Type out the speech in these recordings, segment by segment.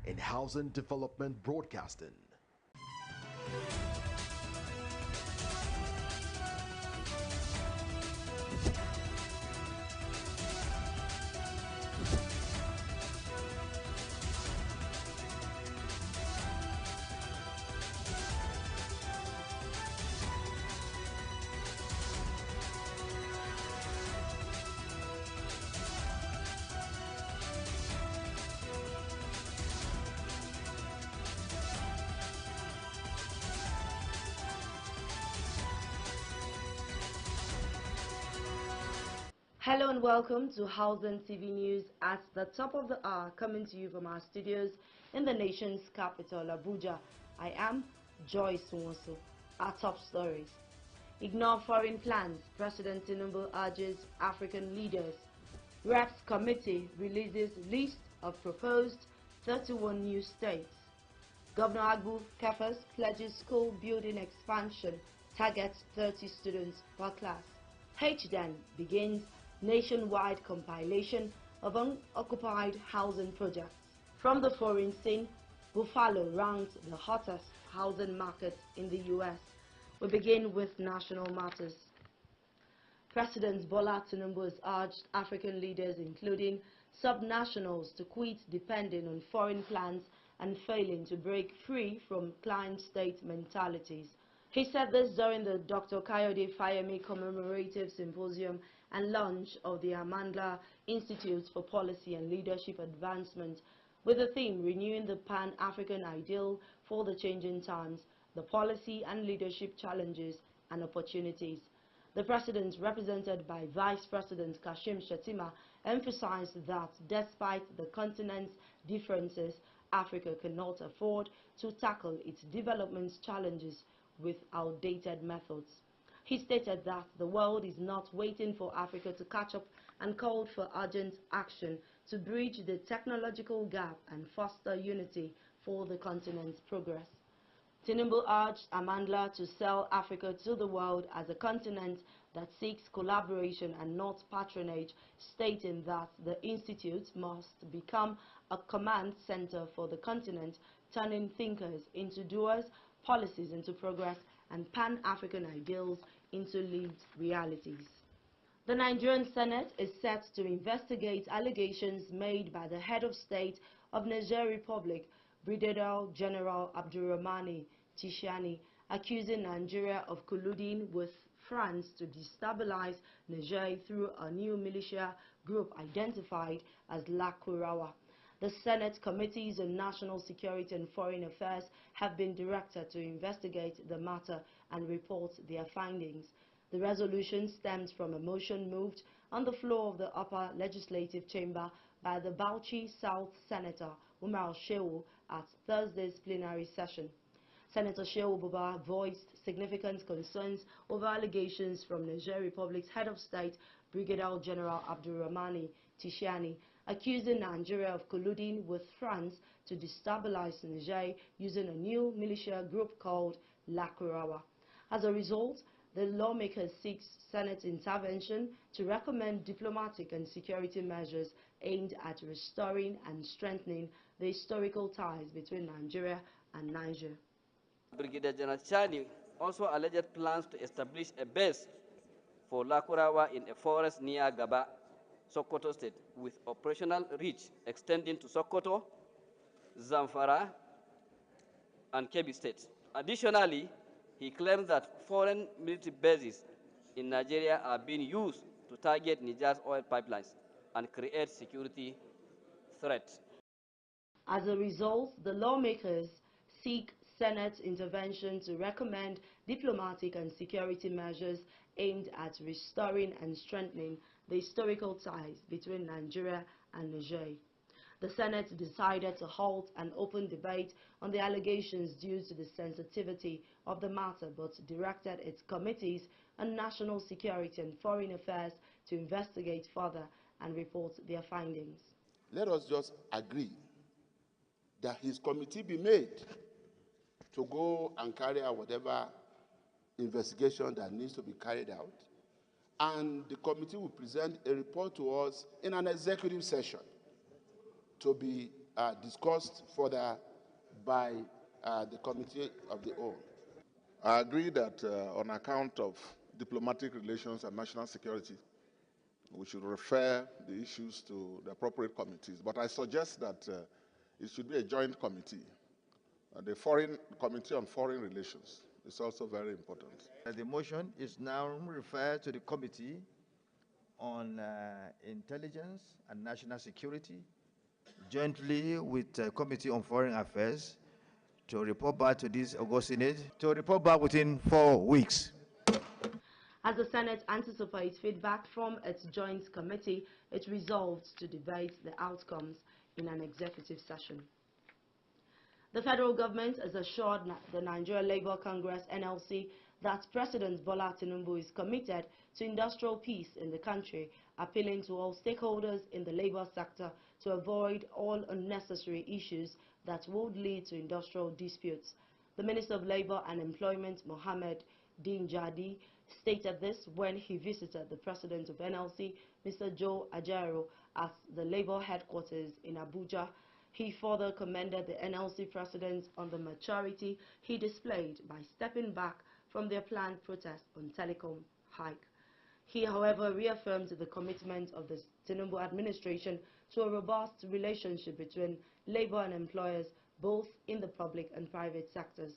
in housing development broadcasting. Hello and welcome to Housing TV News at the top of the hour, coming to you from our studios in the nation's capital, Abuja. I am Joyce Nwosu. Our top stories. Ignore foreign plans. President Tinubu urges African leaders. Reps Committee releases list of proposed 31 new states. Governor Agbu Kefas pledges school building expansion, targets 30 students per class. HDEN begins nationwide compilation of unoccupied housing projects. From the foreign scene, Buffalo ranked the hottest housing market in the US. We begin with national matters. President Bola Tinubu has urged African leaders, including subnationals, to quit depending on foreign plans and failing to break free from client-state mentalities. He said this during the Dr. Kayode Fayemi Commemorative Symposium and launch of the Amandla Institute for Policy and Leadership Advancement, with the theme Renewing the Pan-African Ideal for the Changing Times, the Policy and Leadership Challenges and Opportunities. The President, represented by Vice President Kashim Shettima, emphasized that despite the continent's differences, Africa cannot afford to tackle its development challenges with outdated methods. He stated that the world is not waiting for Africa to catch up and called for urgent action to bridge the technological gap and foster unity for the continent's progress. Tinubu urged Amandla to sell Africa to the world as a continent that seeks collaboration and not patronage, stating that the institute must become a command center for the continent, turning thinkers into doers, policies into progress, and Pan-African ideals into lived realities. The Nigerian Senate is set to investigate allegations made by the head of state of Niger Republic, Brigadier General Abdurrahmani Tishani, accusing Nigeria of colluding with France to destabilize Niger through a new militia group identified as Lakurawa. The Senate Committees on National Security and Foreign Affairs have been directed to investigate the matter and report their findings. The resolution stems from a motion moved on the floor of the upper legislative chamber by the Bauchi South Senator Umar Shehu at Thursday's plenary session. Senator Shehu Buba voiced significant concerns over allegations from Niger Republic's head of state, Brigadier General Abdurrahmani Tishani, accusing Nigeria of colluding with France to destabilize Niger using a new militia group called Lakurawa. As a result, the lawmakers seek Senate intervention to recommend diplomatic and security measures aimed at restoring and strengthening the historical ties between Nigeria and Niger. Brigadier General Chani also alleged plans to establish a base for Lakurawa in a forest near Gaba, Sokoto State, with operational reach extending to Sokoto, Zamfara, and Kebbi State. Additionally, he claimed that foreign military bases in Nigeria are being used to target Niger's oil pipelines and create security threats. As a result, the lawmakers seek Senate intervention to recommend diplomatic and security measures aimed at restoring and strengthening the historical ties between Nigeria and Niger. The Senate decided to halt an open debate on the allegations due to the sensitivity of the matter, but directed its committees on national security and foreign affairs to investigate further and report their findings. Let us just agree that his committee be made to go and carry out whatever investigation that needs to be carried out. And the committee will present a report to us in an executive session to be discussed further by the Committee of the Whole. I agree that on account of diplomatic relations and national security, we should refer the issues to the appropriate committees. But I suggest that it should be a joint committee. The Foreign Committee on Foreign Relations is also very important. The motion is now referred to the Committee on Intelligence and National Security, jointly with the Committee on Foreign Affairs, to report back to this August Senate, to report back within 4 weeks. As the Senate anticipates feedback from its joint committee, it resolved to debate the outcomes in an executive session. The federal government has assured the Nigeria Labour Congress (NLC) that President Bola Tinubu is committed to industrial peace in the country, appealing to all stakeholders in the labour sector to avoid all unnecessary issues that would lead to industrial disputes. The Minister of Labour and Employment, Mohammed Din Jadi, stated this when he visited the President of NLC, Mr. Joe Ajaero, at the Labour headquarters in Abuja. He further commended the NLC President on the maturity he displayed by stepping back from their planned protest on telecom hike. He, however, reaffirmed the commitment of the Tinubu administration to a robust relationship between labor and employers, both in the public and private sectors.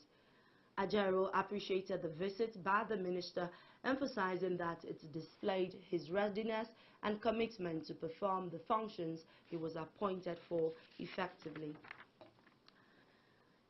Ajaero appreciated the visit by the minister, emphasizing that it displayed his readiness and commitment to perform the functions he was appointed for effectively.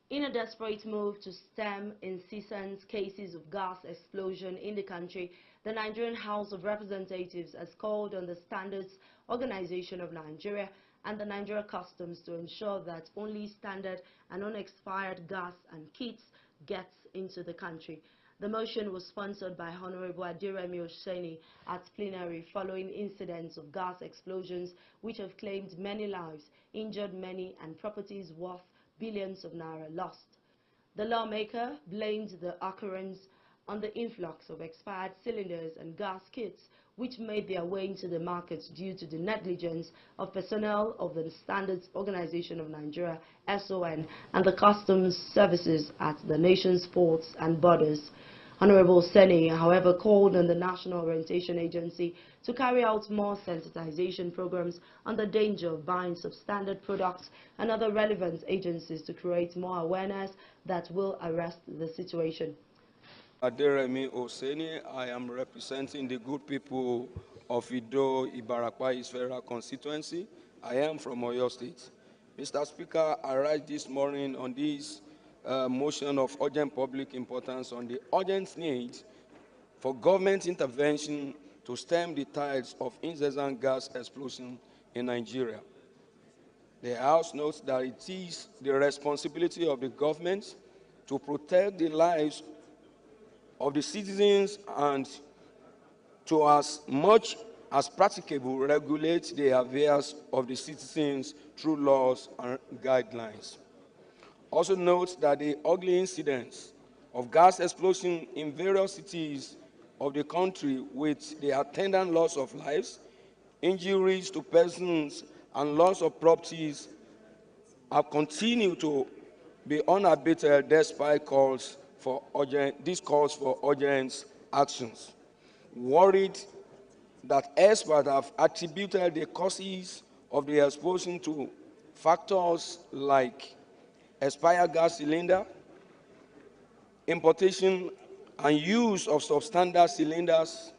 In a desperate move to stem incessant cases of gas explosion in the country, the Nigerian House of Representatives has called on the Standards Organization of Nigeria and the Nigeria Customs to ensure that only standard and unexpired gas and kits gets into the country. The motion was sponsored by Honorable Aderemi Oseni at plenary following incidents of gas explosions which have claimed many lives, injured many, and properties worth billions of naira lost. The lawmaker blamed the occurrence on the influx of expired cylinders and gas kits which made their way into the markets due to the negligence of personnel of the Standards Organization of Nigeria (SON) and the customs services at the nation's ports and borders. Honorable Seni, however, called on the National Orientation Agency to carry out more sensitization programs on the danger of buying substandard products and other relevant agencies to create more awareness that will arrest the situation. Aderemi Oseni, I am representing the good people of Ido Ibarakwa East Federal Constituency. I am from Oyo State. Mr. Speaker, I rise this morning on this motion of urgent public importance on the urgent need for government intervention to stem the tides of incessant gas explosion in Nigeria. The House notes that it is the responsibility of the government to protect the lives of the citizens and to as much as practicable regulate the affairs of the citizens through laws and guidelines. Also note that the ugly incidents of gas explosion in various cities of the country with the attendant loss of lives, injuries to persons, and loss of properties have continued to be unabated despite calls for urgent actions. Worried that experts have attributed the causes of the explosion to factors like expired gas cylinder, importation and use of substandard cylinders,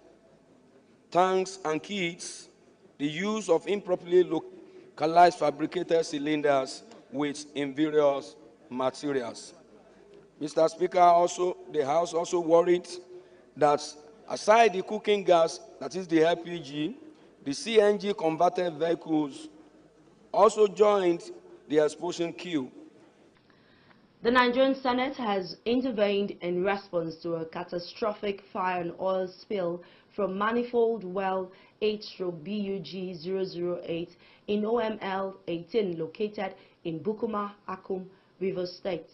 tanks and kits, the use of improperly localized fabricated cylinders with inferior materials. Mr. Speaker, the House also worried that aside the cooking gas, that is the LPG, the CNG converted vehicles also joined the explosion queue. The Nigerian Senate has intervened in response to a catastrophic fire and oil spill from manifold well 8/BUG008 in OML 18 located in Bukuma, Akum, Rivers State.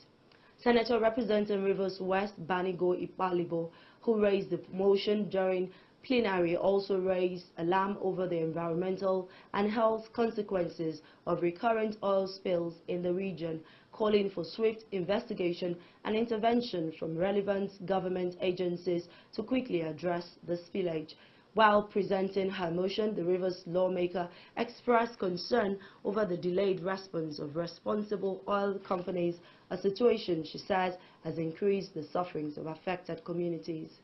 Senator representing Rivers West Banigo Ipalibo, who raised the motion during plenary also raised alarm over the environmental and health consequences of recurrent oil spills in the region, calling for swift investigation and intervention from relevant government agencies to quickly address the spillage. While presenting her motion, the Rivers lawmaker expressed concern over the delayed response of responsible oil companies, a situation she says has increased the sufferings of affected communities.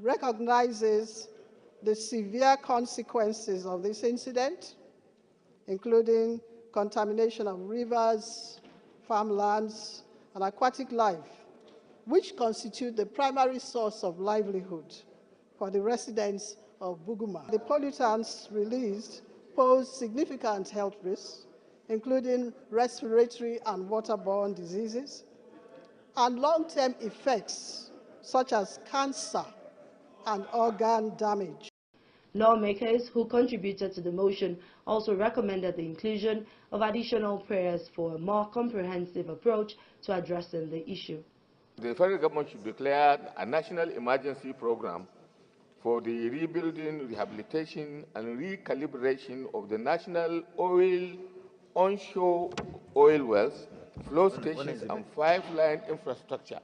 Recognizes the severe consequences of this incident, including contamination of rivers, farmlands, and aquatic life, which constitute the primary source of livelihood for the residents of Buguma. The pollutants released pose significant health risks, including respiratory and waterborne diseases, and long-term effects such as cancer and organ damage. Lawmakers who contributed to the motion also recommended the inclusion of additional prayers for a more comprehensive approach to addressing the issue. The federal government should declare a national emergency program for the rebuilding, rehabilitation, and recalibration of the national onshore oil wells, flow stations, and pipeline infrastructure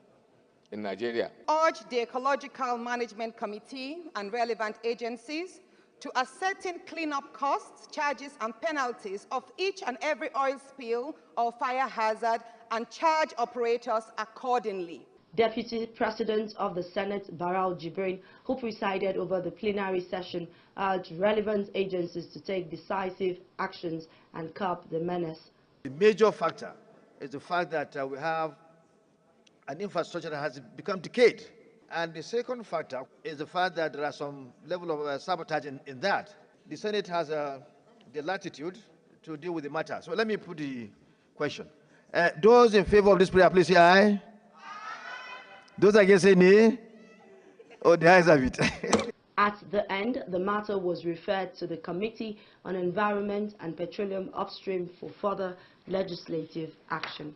in Nigeria. Urge the Ecological Management Committee and relevant agencies to ascertain cleanup costs, charges, and penalties of each and every oil spill or fire hazard and charge operators accordingly. Deputy President of the Senate, Barau Jibrin, who presided over the plenary session, urged relevant agencies to take decisive actions and curb the menace. The major factor is the fact that we have an infrastructure that has become decayed. And the second factor is the fact that there are some level of sabotage in that. The Senate has the latitude to deal with the matter. So let me put the question. Those in favor of this prayer, please say aye. Those against say nay. Oh, the ayes have it. At the end, the matter was referred to the Committee on Environment and Petroleum Upstream for further legislative action.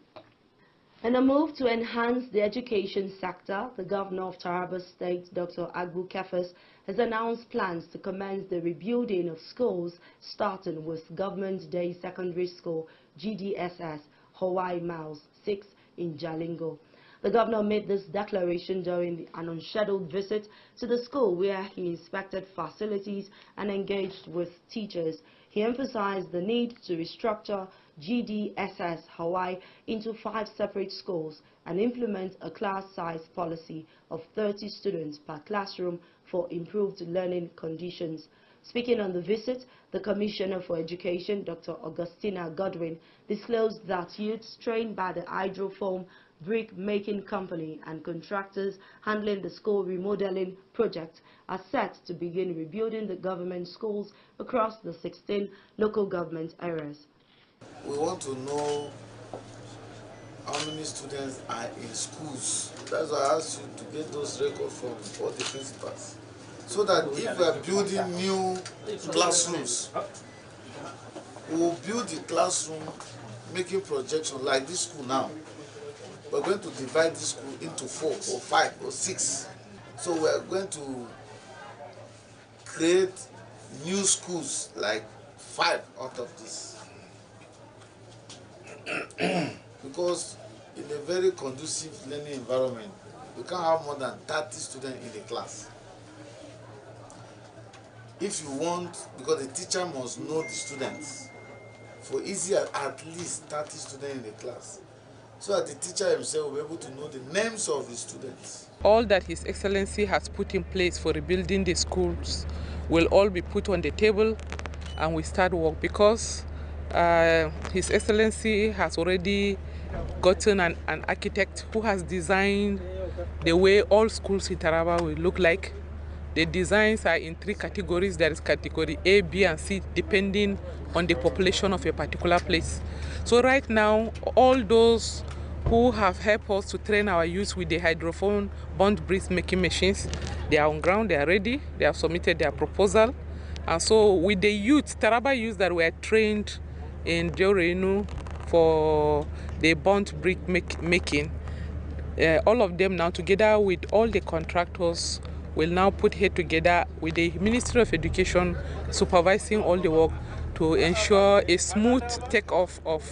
In a move to enhance the education sector, the Governor of Taraba State, Dr. Agbu Kefas, has announced plans to commence the rebuilding of schools, starting with Government Day Secondary School, GDSS, Hawaii Miles 6 in Jalingo. The governor made this declaration during an unscheduled visit to the school where he inspected facilities and engaged with teachers. He emphasized the need to restructure GDSS Hawaii into 5 separate schools and implement a class size policy of 30 students per classroom for improved learning conditions. Speaking on the visit, the Commissioner for Education, Dr. Augustina Godwin, disclosed that youths trained by the Hydrofoam brick-making company and contractors handling the school remodeling project are set to begin rebuilding the government schools across the 16 local government areas. We want to know how many students are in schools. That's why I asked you to get those records from all the principals. So that if we are building new classrooms, we will build the classroom making projection like this school now. We're going to divide this school into 4 or 5 or 6. So we're going to create new schools like 5 out of this. Because in a very conducive learning environment, you can't have more than 30 students in the class. If you want, because the teacher must know the students, for easier at least 30 students in the class, so that the teacher himself will be able to know the names of the students. All that His Excellency has put in place for rebuilding the schools will all be put on the table and we start work, because His Excellency has already gotten an architect who has designed the way all schools in Taraba will look like. The designs are in 3 categories. There is category A, B, and C, depending on the population of a particular place. So right now, all those who have helped us to train our youth with the hydrophone bond brick making machines, they are on ground, they are ready, they have submitted their proposal. And so with the youth, Taraba youth that were trained in Diorenu for the bond brick making, all of them now together with all the contractors will now put head together with the Ministry of Education supervising all the work to ensure a smooth take-off of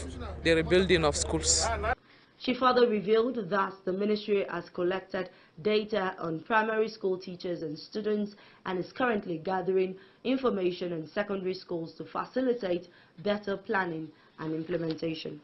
the rebuilding of schools. She further revealed that the ministry has collected data on primary school teachers and students and is currently gathering information on secondary schools to facilitate better planning and implementation.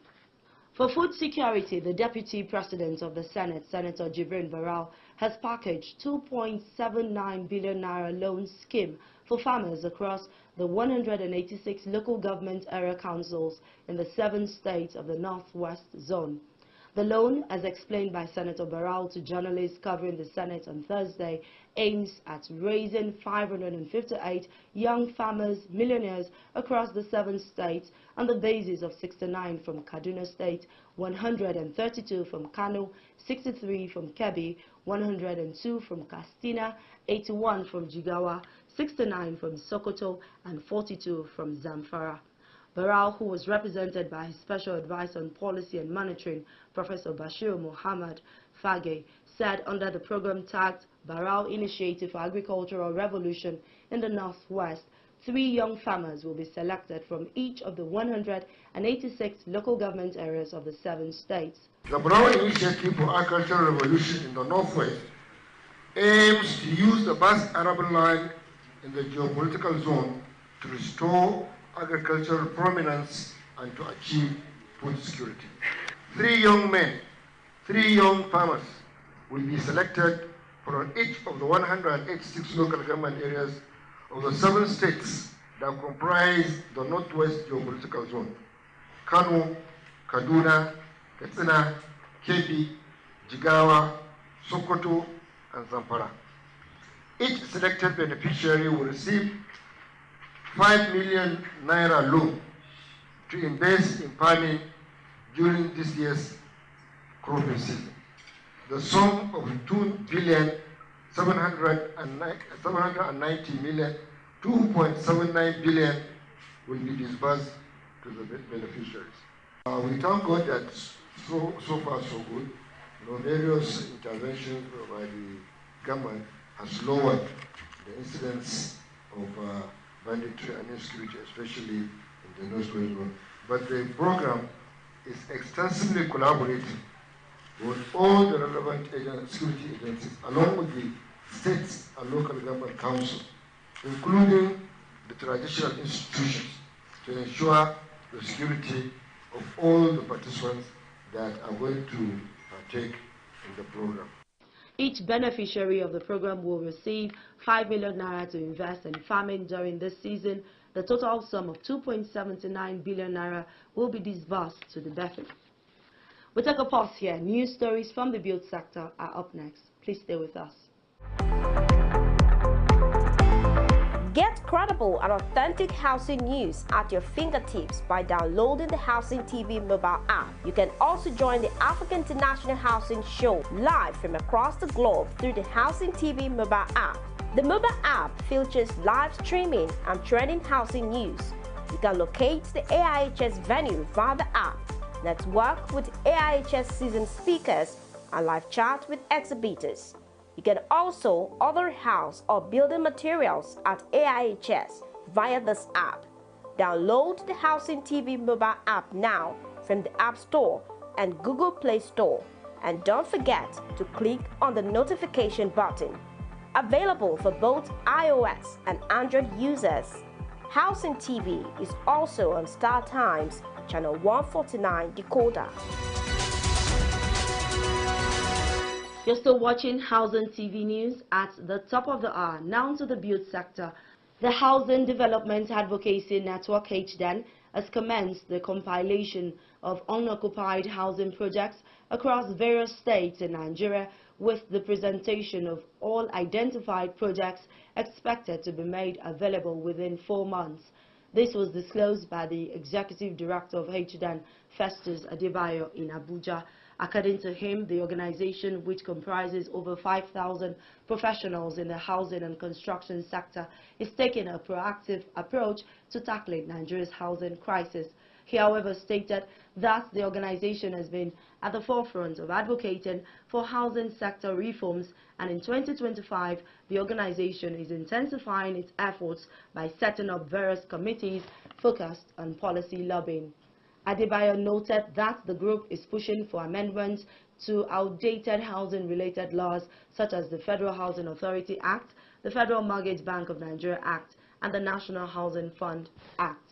For food security, the Deputy President of the Senate, Senator Jibrin Barau, has packaged 2.79 billion naira loan scheme for farmers across the 186 local government area councils in the 7 states of the Northwest Zone. The loan, as explained by Senator Barau to journalists covering the Senate on Thursday, aims at raising 558 young farmers, millionaires across the 7 states on the basis of 69 from Kaduna State, 132 from Kano, 63 from Kebbi, 102 from Katsina, 81 from Jigawa, 69 from Sokoto, and 42 from Zamfara. Barau, who was represented by his Special Advisor on Policy and Monitoring, Professor Bashir Muhammad Fage, said under the program tagged Barau Initiative for Agricultural Revolution in the Northwest, 3 young farmers will be selected from each of the 186 local government areas of the 7 states. The Barau Initiative for Agricultural Revolution in the Northwest aims to use the vast arable land in the geopolitical zone to restore agricultural prominence and to achieve food security. 3 young men, 3 young farmers will be selected from each of the 186 local government areas of the 7 states that comprise the Northwest geopolitical zone: Kano, Kaduna, Katsina, Kebbi, Jigawa, Sokoto, and Zamfara. Each selected beneficiary will receive 5 million naira loan to invest in farming during this year's cropping season. The sum of 2.79 billion will be disbursed to the beneficiaries. We thank God that so far so good. Various interventions by the government has lowered the incidence of banditry and insecurity, especially in the Northwest Zone. But the program is extensively collaborating with all the relevant security agencies, along with the states and local government councils, including the traditional institutions, to ensure the security of all the participants that are going to partake in the program. Each beneficiary of the program will receive 5 million naira to invest in farming during this season. The total sum of 2.79 billion naira will be disbursed to the BEFIN. We'll take a pause here. News stories from the build sector are up next. Please stay with us. Get credible and authentic housing news at your fingertips by downloading the Housing TV mobile app. You can also join the Africa International Housing Show live from across the globe through the Housing TV mobile app. The mobile app features live streaming and trending housing news. You can locate the AIHS venue via the app, network with AIHS seasoned speakers, and live chat with exhibitors. You can also order house or building materials at AIHS via this app. Download the Housing TV mobile app now from the App Store and Google Play Store. And don't forget to click on the notification button. Available for both iOS and Android users. Housing TV is also on Star Times, channel 149 decoder. You're still watching Housing TV News at the top of the hour. Now to the build sector. The Housing Development Advocacy Network HDEN has commenced the compilation of unoccupied housing projects across various states in Nigeria, with the presentation of all identified projects expected to be made available within 4 months. This was disclosed by the Executive Director of HDEN, Festus Adebayo, in Abuja. According to him, the organization, which comprises over 5,000 professionals in the housing and construction sector, is taking a proactive approach to tackling Nigeria's housing crisis. He, however, stated that the organization has been at the forefront of advocating for housing sector reforms, and in 2025, the organization is intensifying its efforts by setting up various committees focused on policy lobbying. Adebayo noted that the group is pushing for amendments to outdated housing-related laws such as the Federal Housing Authority Act, the Federal Mortgage Bank of Nigeria Act, and the National Housing Fund Act.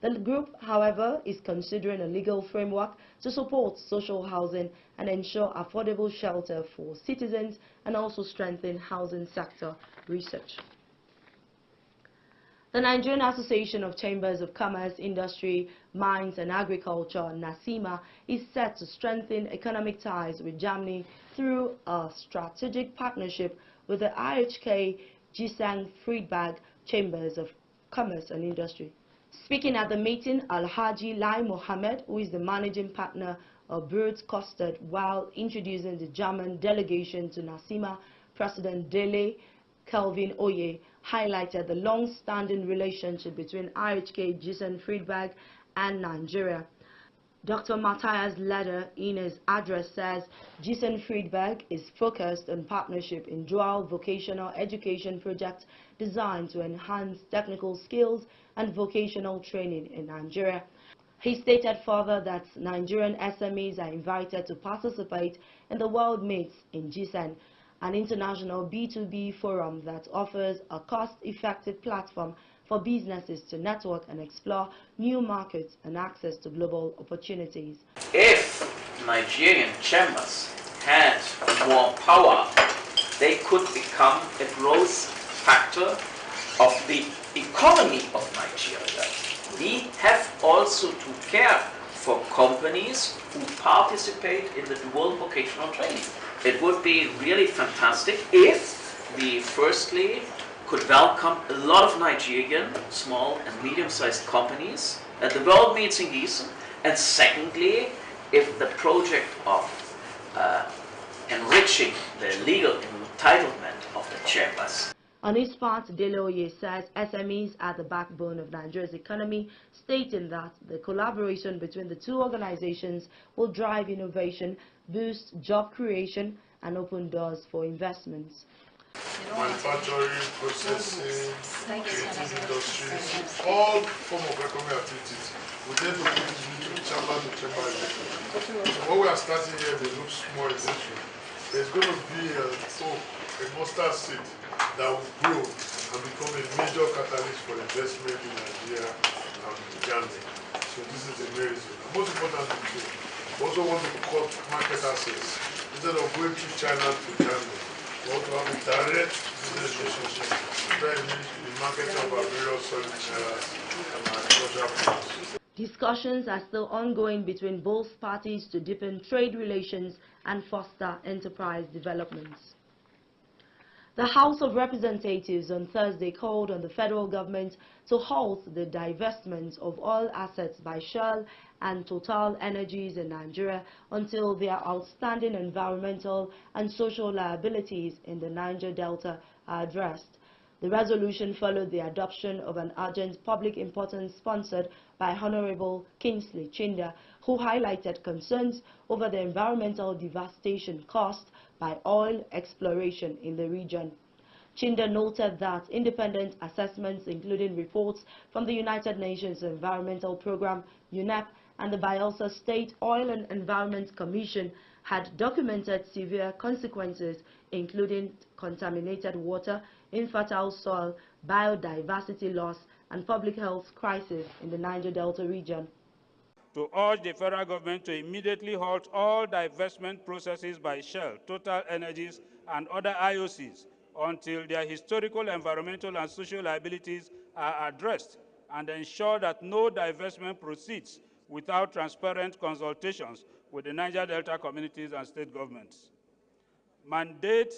The group, however, is considering a legal framework to support social housing and ensure affordable shelter for citizens, and also strengthen housing sector research. The Nigerian Association of Chambers of Commerce, Industry, Mines and Agriculture, NACIMA, is set to strengthen economic ties with Germany through a strategic partnership with the IHK Gisang Friedberg Chambers of Commerce and Industry. Speaking at the meeting, Alhaji Lai Mohammed, who is the managing partner of Birds Custard, while introducing the German delegation to NACIMA, President Dele Kelvin Oye highlighted the long-standing relationship between IHK Gisang Friedberg and Nigeria. Dr. Matthias Leder, in his address, says Gisang Friedberg is focused on partnership in dual vocational education projects designed to enhance technical skills and vocational training in Nigeria. He stated further that Nigerian SMEs are invited to participate in the World Meets in Gisang, an international B2B forum that offers a cost-effective platform for businesses to network and explore new markets and access to global opportunities. If Nigerian chambers had more power, they could become a growth factor of the economy of Nigeria. We have also to care for companies who participate in the dual vocational training. It would be really fantastic if we firstly could welcome a lot of Nigerian small and medium-sized companies at the World Meets in Gießen, and secondly, if the project of enriching the legal entitlement of the chambers. On his part, Deloye says SMEs are the backbone of Nigeria's economy, stating that the collaboration between the two organizations will drive innovation, boost job creation, and open doors for investments. Manufacturing, processing, creative industries, all forms of economic activities. We therefore need to chamber relationship. So what we are starting here may look small in this way. There's going to be a mustard seed that will grow and become a major catalyst for investment in Nigeria and Germany. So this is the main reason. And most importantly, too, we also want to cut market access. Instead of going through China to Germany, we want to have a direct business relationship the market of our various solid minerals and agricultural products. Discussions are still ongoing between both parties to deepen trade relations and foster enterprise developments. The House of Representatives on Thursday called on the federal government to halt the divestment of oil assets by Shell and Total Energies in Nigeria until their outstanding environmental and social liabilities in the Niger Delta are addressed. The resolution followed the adoption of an urgent public importance sponsored by Honorable Kingsley Chinda, who highlighted concerns over the environmental devastation caused by oil exploration in the region. Chinda noted that independent assessments, including reports from the United Nations Environmental Programme, UNEP, and the Bayelsa State Oil and Environment Commission, had documented severe consequences, including contaminated water, infertile soil, biodiversity loss, and public health crisis in the Niger Delta region. To urge the federal government to immediately halt all divestment processes by Shell, Total Energies, and other IOCs until their historical, environmental, and social liabilities are addressed, and ensure that no divestment proceeds without transparent consultations with the Niger Delta communities and state governments. Mandate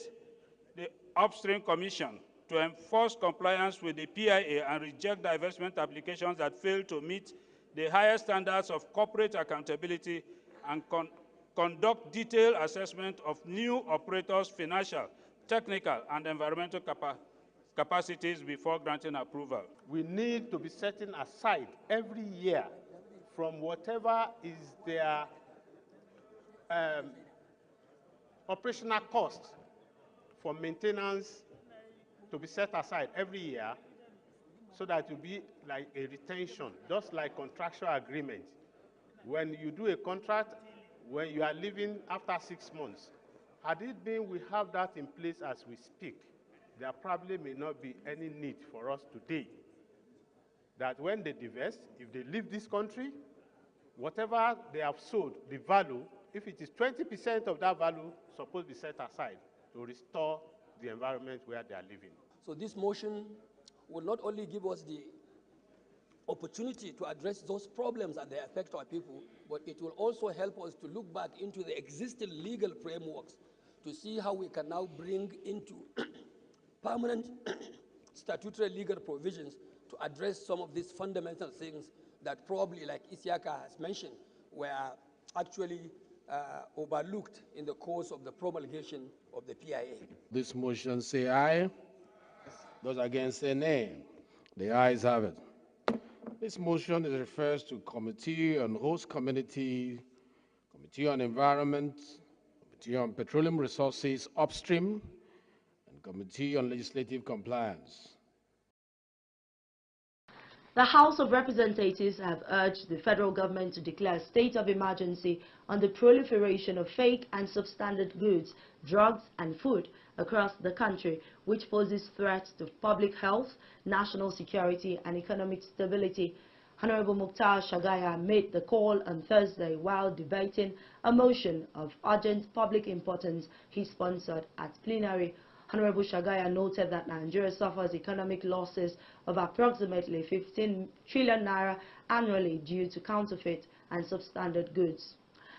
the Upstream Commission to enforce compliance with the PIA and reject divestment applications that fail to meet the highest standards of corporate accountability, and conduct detailed assessment of new operators' financial, technical, and environmental capacities before granting approval. We need to be setting aside every year from whatever is their operational cost for maintenance to be set aside every year, so that it will be like a retention, just like contractual agreement. When you do a contract, when you are leaving after 6 months, had it been we have that in place as we speak, there probably may not be any need for us today. That when they divest, if they leave this country, whatever they have sold, the value, if it is 20% of that value, supposed to be set aside to restore the environment where they are living. So this motion will not only give us the opportunity to address those problems that they affect our people, but it will also help us to look back into the existing legal frameworks to see how we can now bring into permanent statutory legal provisions to address some of these fundamental things that probably, like Isiaka has mentioned, were actually overlooked in the course of the promulgation of the PIA. This motion say aye. Those against say nay. The ayes have it. This motion refers to Committee on Host Community, Committee on Environment, Committee on Petroleum Resources Upstream, and Committee on Legislative Compliance. The House of Representatives have urged the federal government to declare a state of emergency on the proliferation of fake and substandard goods, drugs and food across the country, which poses threats to public health, national security and economic stability. Honorable Mukhtar Shagaya made the call on Thursday while debating a motion of urgent public importance he sponsored at plenary. Honorable Shagaya noted that Nigeria suffers economic losses of approximately 15 trillion naira annually due to counterfeit and substandard goods.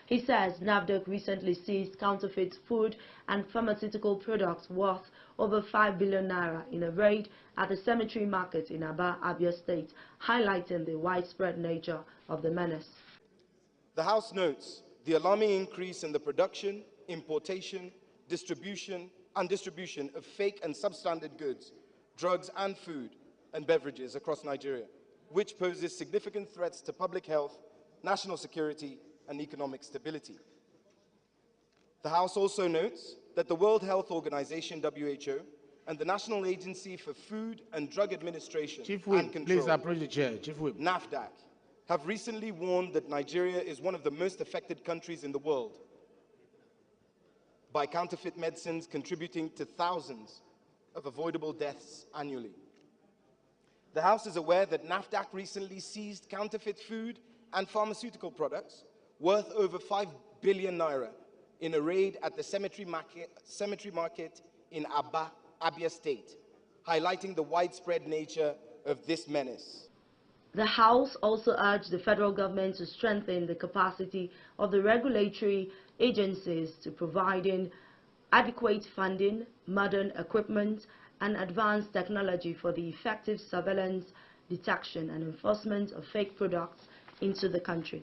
He says NAFDAC recently seized counterfeit food and pharmaceutical products worth over 5 billion naira in a raid at the cemetery market in Aba, Abia State, highlighting the widespread nature of the menace. The House notes the alarming increase in the production, importation, distribution of fake and substandard goods, drugs and food and beverages across Nigeria, which poses significant threats to public health, national security, and economic stability. The House also notes that the World Health Organization, WHO, and the National Agency for Food and Drug Administration Chief Whip, and Control, please approach the chair. Chief Whip. NAFDAC, have recently warned that Nigeria is one of the most affected countries in the world by counterfeit medicines, contributing to thousands of avoidable deaths annually. The House is aware that NAFDAC recently seized counterfeit food and pharmaceutical products worth over 5 billion naira in a raid at the cemetery market in Aba, Abia State, highlighting the widespread nature of this menace. The House also urged the federal government to strengthen the capacity of the regulatory agencies to providing adequate funding, modern equipment, and advanced technology for the effective surveillance, detection, and enforcement of fake products into the country.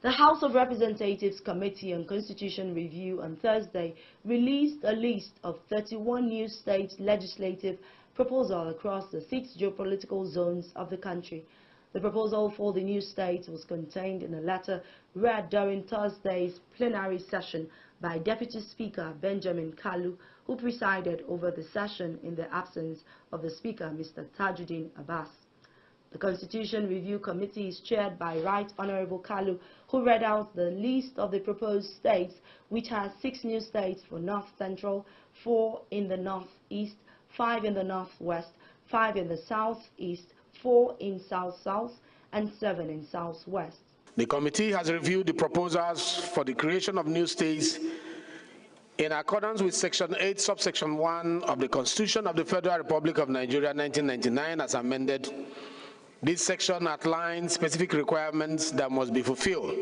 The House of Representatives Committee on Constitution Review on Thursday released a list of 31 new state legislative proposals across the 6 geopolitical zones of the country. The proposal for the new states was contained in a letter read during Thursday's plenary session by Deputy Speaker Benjamin Kalu, who presided over the session in the absence of the Speaker, Mr. Tajuddin Abbas. The Constitution Review Committee is chaired by Right Honorable Kalu, who read out the list of the proposed states, which has 6 new states for North Central, 4 in the Northeast, 5 in the Northwest, 5 in the Southeast, 4 in South-South, and 7 in Southwest. The committee has reviewed the proposals for the creation of new states in accordance with Section 8, Subsection 1 of the Constitution of the Federal Republic of Nigeria, 1999, as amended. This section outlines specific requirements that must be fulfilled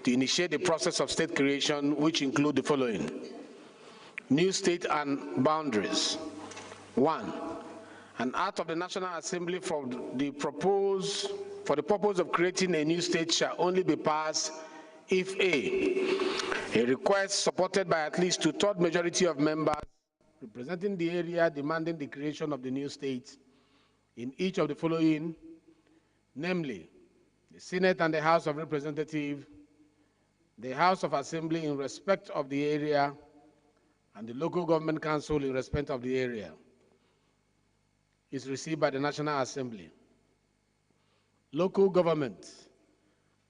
to initiate the process of state creation, which include the following. New state and boundaries. 1. An act of the National Assembly for the purpose of creating a new state shall only be passed if a request supported by at least 2/3 majority of members representing the area demanding the creation of the new state in each of the following, namely, the Senate and the House of Representatives, the House of Assembly in respect of the area, and the Local Government Council in respect of the area is received by the National Assembly. Local government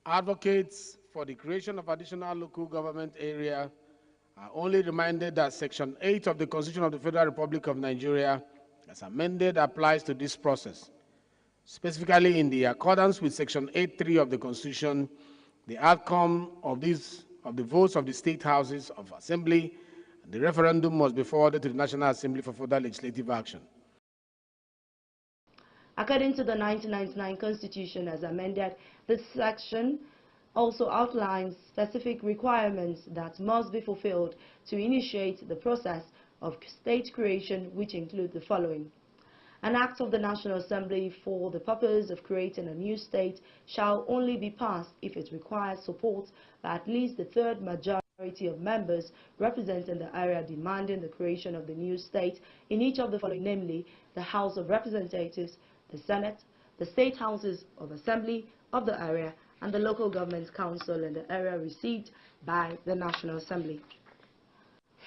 advocates for the creation of additional local government area are only reminded that Section 8 of the Constitution of the Federal Republic of Nigeria, as amended, applies to this process. Specifically, in the accordance with Section 8.3 of the Constitution, the outcome of the votes of the state houses of assembly and the referendum must be forwarded to the National Assembly for further legislative action. According to the 1999 Constitution as amended, this section also outlines specific requirements that must be fulfilled to initiate the process of state creation, which include the following. An act of the National Assembly for the purpose of creating a new state shall only be passed if it requires support by at least the third majority of members representing the area demanding the creation of the new state in each of the following, namely the House of Representatives, the Senate, the State Houses of Assembly of the area, and the Local Government Council in the area received by the National Assembly.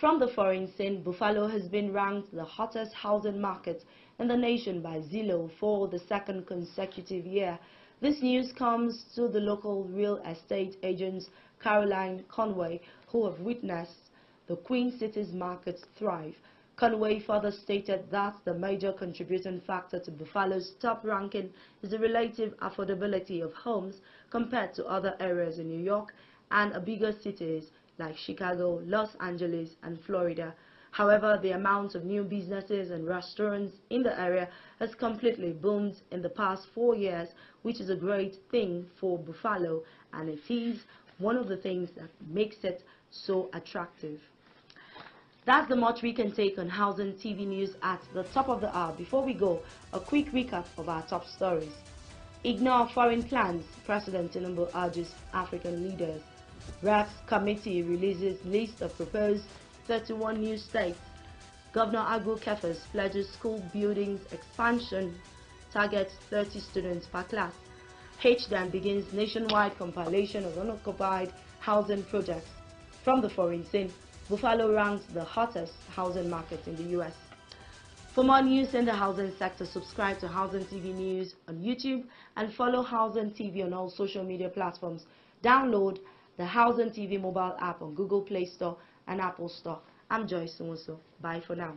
From the foreign scene, Buffalo has been ranked the hottest housing market in the nation by Zillow for the second consecutive year. This news comes to the local real estate agents Caroline Conway, who have witnessed the Queen City's markets thrive. Conway further stated that the major contributing factor to Buffalo's top ranking is the relative affordability of homes compared to other areas in New York and bigger cities like Chicago, Los Angeles, and Florida. However, the amount of new businesses and restaurants in the area has completely boomed in the past 4 years, which is a great thing for Buffalo, and it is one of the things that makes it so attractive. That's the much we can take on Housing TV News at the top of the hour. Before we go, a quick recap of our top stories. Ignore foreign plans, President Tinubu urges African leaders. REPS committee releases list of proposed 31 new states. Governor Agbo Kefas pledges school buildings expansion, targets 30 students per class. HDAN begins nationwide compilation of unoccupied housing projects. From the foreign scene, Buffalo ranks the hottest housing market in the U.S. For more news in the housing sector, subscribe to Housing TV News on YouTube and follow Housing TV on all social media platforms. Download the Housing TV mobile app on Google Play Store and Apple Store. I'm Joyce Nwosu. Bye for now.